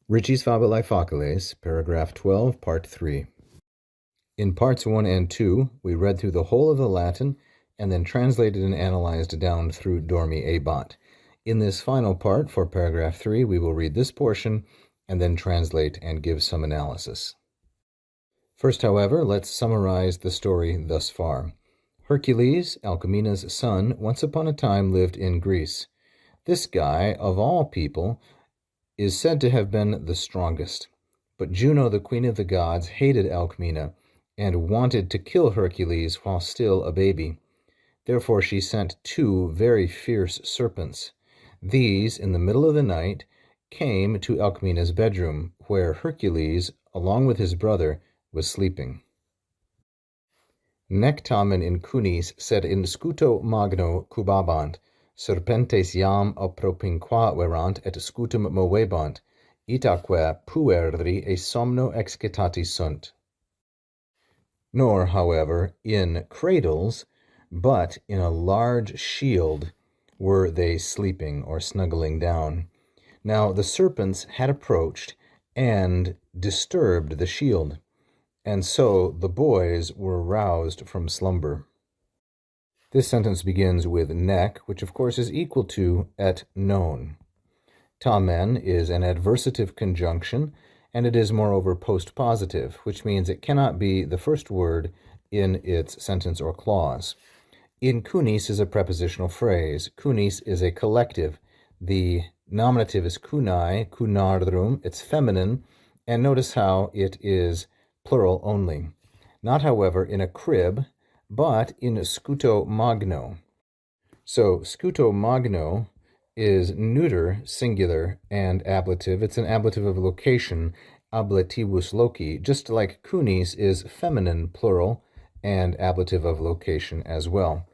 Ritchie's Fabulae Faciles, paragraph 12, part 3. In parts 1 and 2, we read through the whole of the Latin and then translated and analyzed down through dormi ebat. In this final part, for paragraph 3, we will read this portion and then translate and give some analysis. First, however, let's summarize the story thus far. Hercules, Alcmena's son, once upon a time lived in Greece. This guy, of all people, is said to have been the strongest. But Juno, the queen of the gods, hated Alcmena and wanted to kill Hercules while still a baby. Therefore she sent 2 very fierce serpents. These, in the middle of the night, came to Alcmena's bedroom, where Hercules, along with his brother, was sleeping. Nec tamen in cunis sed in scuto magno cubabant, serpentes iam apropinquaverant et scutum movebant, itaque pueri e somno excitati sunt. Nor, however, in cradles, but in a large shield were they sleeping or snuggling down. Now the serpents had approached and disturbed the shield, and so the boys were roused from slumber. This sentence begins with nec, which of course is equal to et non. Tamen is an adversative conjunction, and it is moreover postpositive, which means it cannot be the first word in its sentence or clause. In cunis is a prepositional phrase. Cunis is a collective. The nominative is cunai, cunardrum, it's feminine, and notice how it is plural only. Not, however, in a crib, but in scuto magno. So scuto magno is neuter, singular, and ablative. It's an ablative of location, ablativus loci, just like cunis is feminine, plural, and ablative of location as well.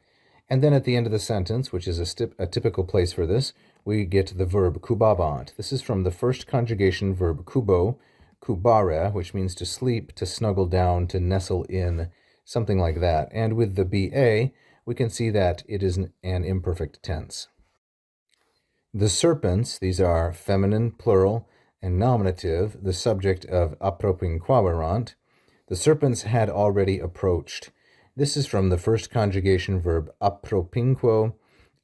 And then at the end of the sentence, which is a typical place for this, we get the verb cubabant. This is from the first conjugation verb kubo, kubare, which means to sleep, to snuggle down, to nestle in, something like that. And with the ba, we can see that it is an imperfect tense. The serpents, these are feminine, plural, and nominative, the subject of apropinquaverant. The serpents had already approached. This is from the first conjugation verb apropinquo,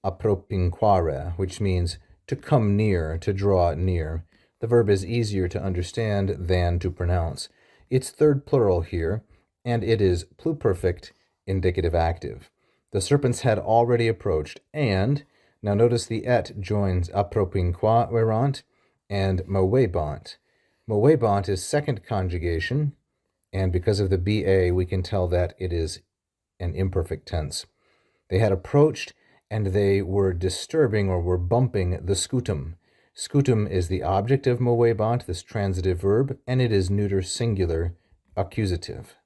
apropinquare, which means to come near, to draw near. The verb is easier to understand than to pronounce. It's third plural here, and it is pluperfect indicative active. The serpents had already approached, and now notice the et joins apropinquaverant and movebant. Movebant is second conjugation, and because of the ba, we can tell that it is an imperfect tense. They had approached, and they were disturbing or were bumping the scutum. Scutum is the object of movebant, this transitive verb, and it is neuter singular accusative.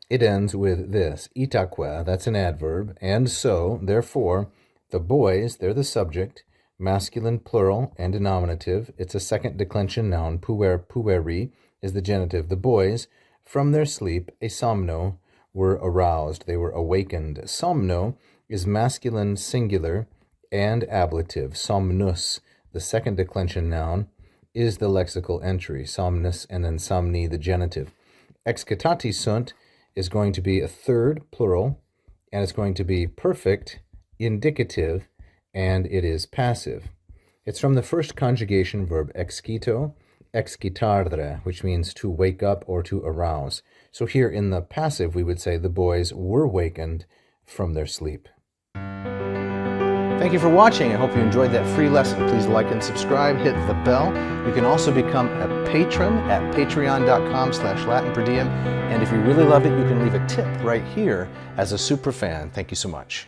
It ends with this, itaque, that's an adverb, and so, therefore, the boys, they're the subject, masculine, plural, and denominative. It's a second declension noun, pueri is the genitive. The boys, from their sleep, a somno, were aroused, they were awakened. Somno is masculine, singular, and ablative. Somnus, the second declension noun, is the lexical entry, somnus, and then somni, the genitive. Excitati sunt is going to be a third plural, and it's going to be perfect, indicative, and it is passive. It's from the first conjugation verb excito, excitare, which means to wake up or to arouse. So here in the passive, we would say the boys were wakened from their sleep. Thank you for watching. I hope you enjoyed that free lesson. Please like and subscribe, hit the bell. You can also become a patron at patreon.com/LatinPerDiem. And if you really loved it, you can leave a tip right here as a super fan. Thank you so much.